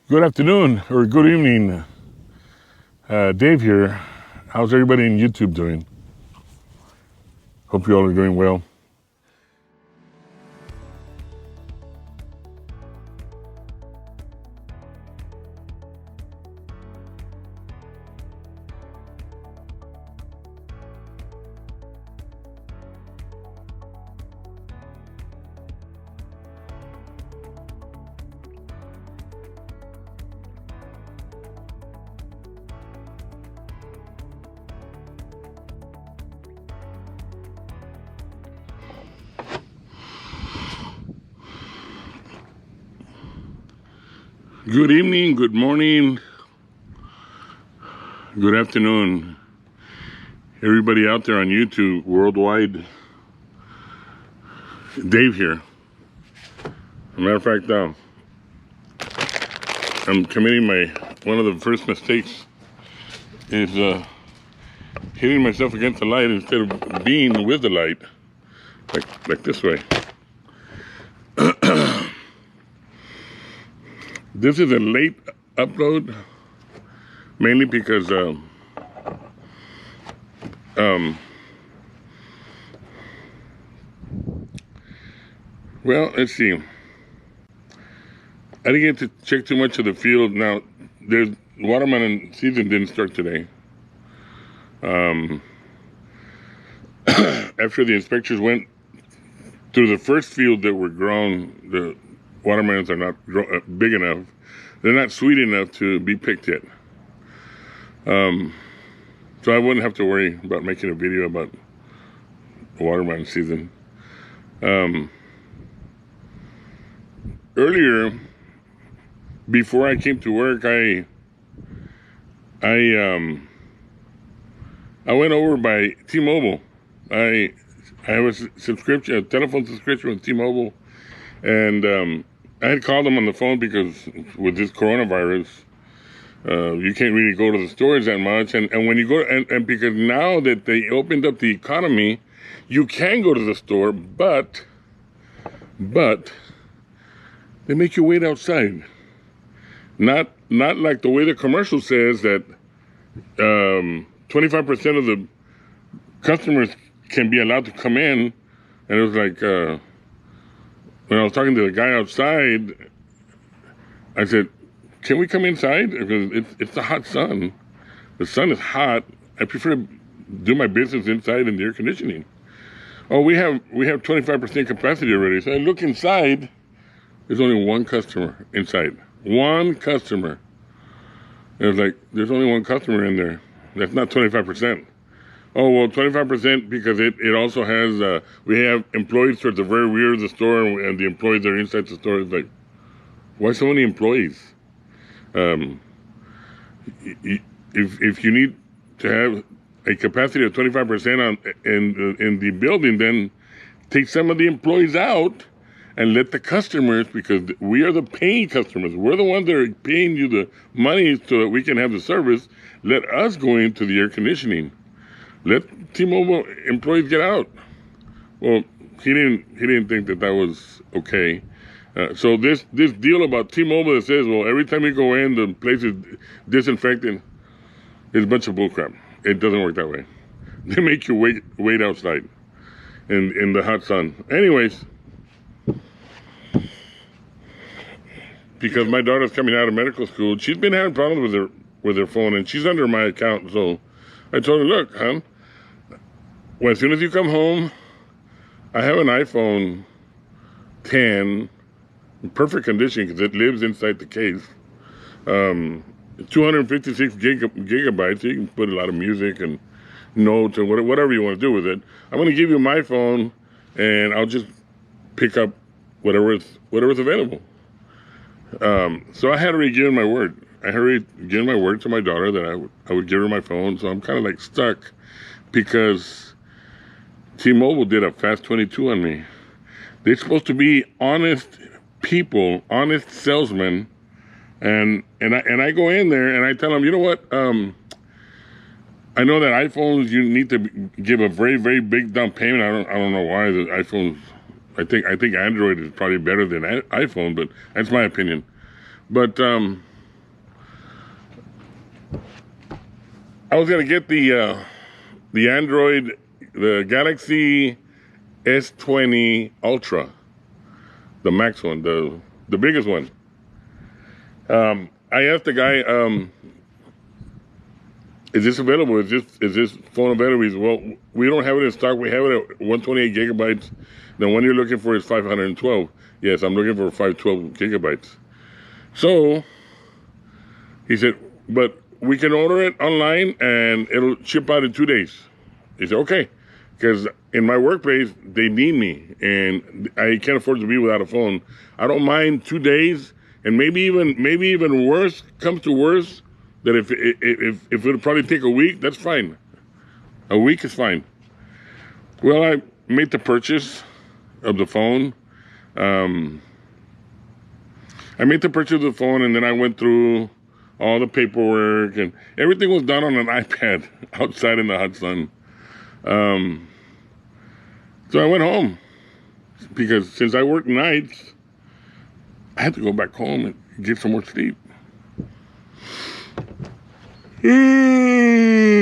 Good afternoon or good evening. Dave here. How's everybody in YouTube doing? Hope you all are doing well. Good evening, good morning, good afternoon. Everybody out there on YouTube worldwide. Dave here. As a matter of fact, I'm committing one of the first mistakes is hitting myself against the light instead of being with the light, like this way. This is a late upload, mainly because well, let's see. I didn't get to check too much of the field. Now, there's watermelon season didn't start today. After the inspectors went through the first field that were grown, the watermelons are not big enough. They're not sweet enough to be picked yet. So I wouldn't have to worry about making a video about watermelon season. Earlier, before I came to work, I went over by T-Mobile. I have a telephone subscription with T-Mobile, and I had called them on the phone because with this coronavirus, you can't really go to the stores that much. And when you go, and because now that they opened up the economy, you can go to the store, but they make you wait outside. Not like the way the commercial says that 25% of the customers can be allowed to come in. And it was like, when I was talking to the guy outside, I said, can we come inside? Because it's the hot sun. The sun is hot. I prefer to do my business inside in the air conditioning. Oh, we have 25% capacity already. So I look inside. There's only one customer inside. One customer. And it was like, there's only one customer in there. That's not 25%. Oh, well, 25% because it also has, we have employees towards the very rear of the store, and the employees that are inside the store. Is like, why so many employees? If you need to have a capacity of 25% in the building, then take some of the employees out and let the customers, because we are the paying customers. We're the ones that are paying you the money so that we can have the service. Let us go into the air conditioning. Let T-Mobile employees get out. Well, he didn't think that was okay. So this deal about T-Mobile that says, well, every time you go in, the place is disinfected, is a bunch of bullcrap. It doesn't work that way. They make you wait outside in the hot sun. Anyways, because my daughter's coming out of medical school, she's been having problems with her phone, and she's under my account. So I told her, look, hon, well, as soon as you come home, I have an iPhone 10 in perfect condition because it lives inside the case. 256 gigabytes. So you can put a lot of music and notes and whatever you want to do with it. I'm going to give you my phone, and I'll just pick up whatever's available. So I had already given my word. I had already given my word to my daughter that I would give her my phone. So I'm kind of like stuck because T-Mobile did a Fast 22 on me. They're supposed to be honest people, honest salesmen, and I go in there and I tell them, you know what? I know that iPhones, you need to give a very, very big down payment. I don't know why the iPhones. I think Android is probably better than iPhone, but that's my opinion. But I was gonna get the Android, the Galaxy S20 Ultra, the max one, the biggest one. I asked the guy, is this available? Is this phone available? He said, well, we don't have it in stock. We have it at 128 gigabytes. The one you're looking for is 512. Yes, I'm looking for 512 gigabytes. So he said, but we can order it online and it'll ship out in 2 days. He said, okay, because in my workplace, they need me and I can't afford to be without a phone. I don't mind 2 days, and maybe even worse, comes to worse, that if it'll probably take a week, that's fine. A week is fine. Well, I made the purchase of the phone. I made the purchase of the phone, and then I went through all the paperwork, and everything was done on an iPad outside in the hot sun. So I went home because since I work nights, I had to go back home and get some more sleep. I'm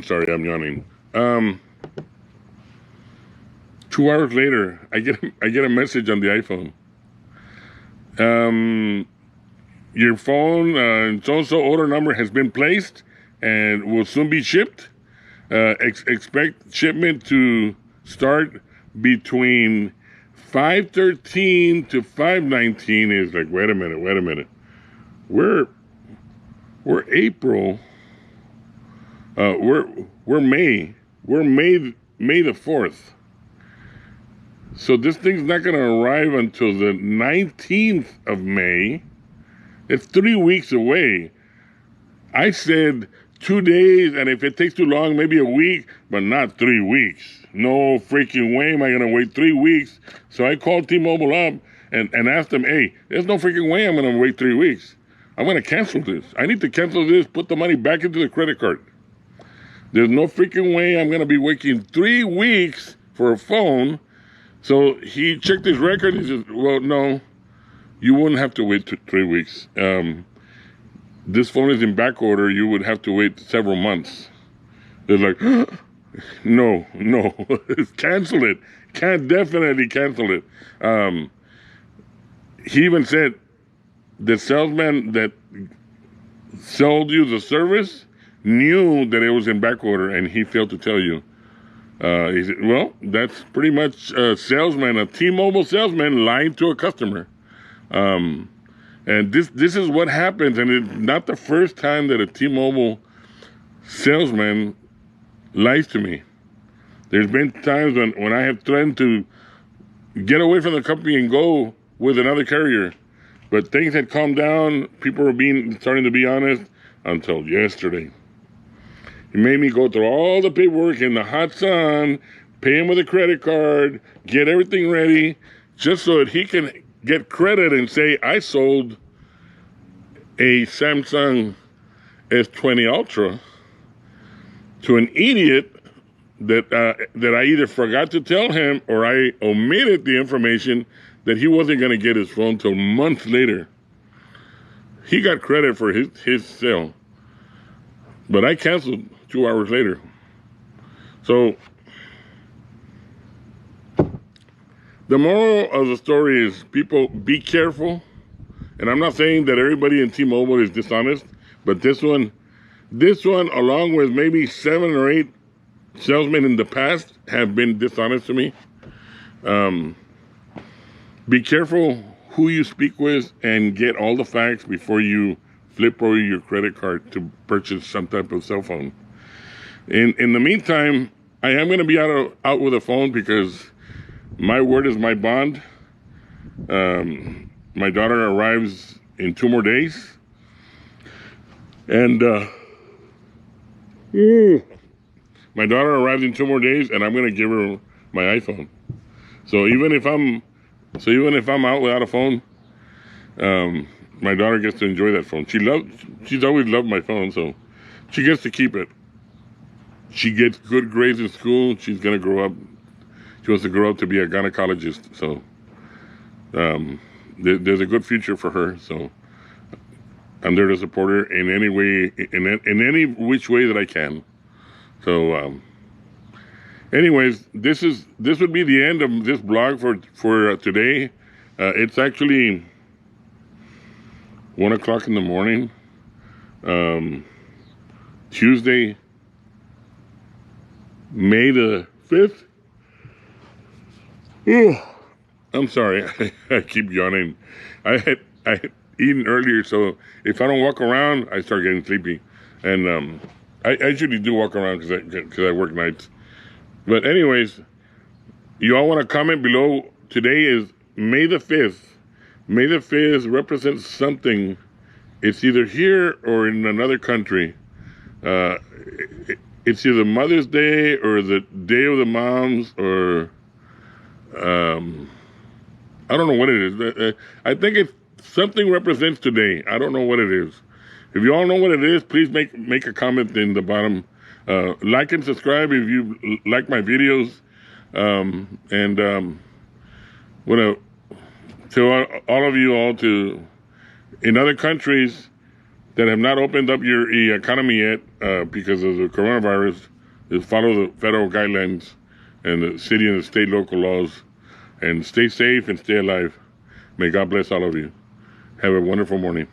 sorry, I'm yawning. 2 hours later, I get a message on the iPhone. Your phone, so-and-so order number has been placed and will soon be shipped. Expect shipment to start between 5:13 to 5:19. Is like, wait a minute. We're April. We're May. We're May the 4th. So this thing's not going to arrive until the 19th of May. It's 3 weeks away. I said 2 days, and if it takes too long, maybe a week, but not 3 weeks. No freaking way am I going to wait 3 weeks. So I called T-Mobile up and asked them, hey, there's no freaking way I'm going to wait 3 weeks. I'm going to cancel this. I need to cancel this, put the money back into the credit card. There's no freaking way I'm going to be waiting 3 weeks for a phone. So he checked his record. He said, well, no, you wouldn't have to wait 3 weeks. This phone is in back order. You would have to wait several months. They're like, no, cancel it. Can't definitely cancel it. He even said the salesman that sold you the service knew that it was in back order, and he failed to tell you. He said, well, that's pretty much a salesman, a T-Mobile salesman lying to a customer. And this is what happens, and it's not the first time that a T-Mobile salesman lies to me. There's been times when I have threatened to get away from the company and go with another carrier, but things had calmed down. People were starting to be honest until yesterday. He made me go through all the paperwork in the hot sun, pay him with a credit card, get everything ready, just so that he can get credit and say, I sold a Samsung S20 Ultra to an idiot that I either forgot to tell him or I omitted the information that he wasn't going to get his phone till months later. He got credit for his sale, but I canceled 2 hours later. So the moral of the story is, people, be careful. And I'm not saying that everybody in T-Mobile is dishonest, but this one, along with maybe 7 or 8 salesmen in the past, have been dishonest to me. Be careful who you speak with and get all the facts before you flip over your credit card to purchase some type of cell phone. In the meantime, I am going to be out with a phone because my word is my bond. My daughter arrives in 2 more days. And my daughter arrives in 2 more days, and I'm going to give her my iPhone. So even if I'm out without a phone, my daughter gets to enjoy that phone. She's always loved my phone, so she gets to keep it. She gets good grades in school. She's going to grow up. She wants to grow up to be a gynecologist. So there's a good future for her. So I'm there to support her in any way, in any which way that I can. So, anyways, this would be the end of this blog for today. It's actually 1 o'clock in the morning, Tuesday, May the 5th. I'm sorry, I keep yawning. I had eaten earlier, so if I don't walk around, I start getting sleepy. And I usually do walk around because I work nights. But anyways, you all want to comment below. Today is May the 5th. May the 5th represents something. It's either here or in another country. It's either Mother's Day or the Day of the Moms, or I don't know what it is. I think it's something represents today. I don't know what it is. If you all know what it is, please make a comment in the bottom. Like and subscribe if you like my videos. And want to tell all of you all in other countries that have not opened up your economy yet because of the coronavirus, is follow the federal guidelines and the city and the state local laws, and stay safe and stay alive. May God bless all of you. Have a wonderful morning.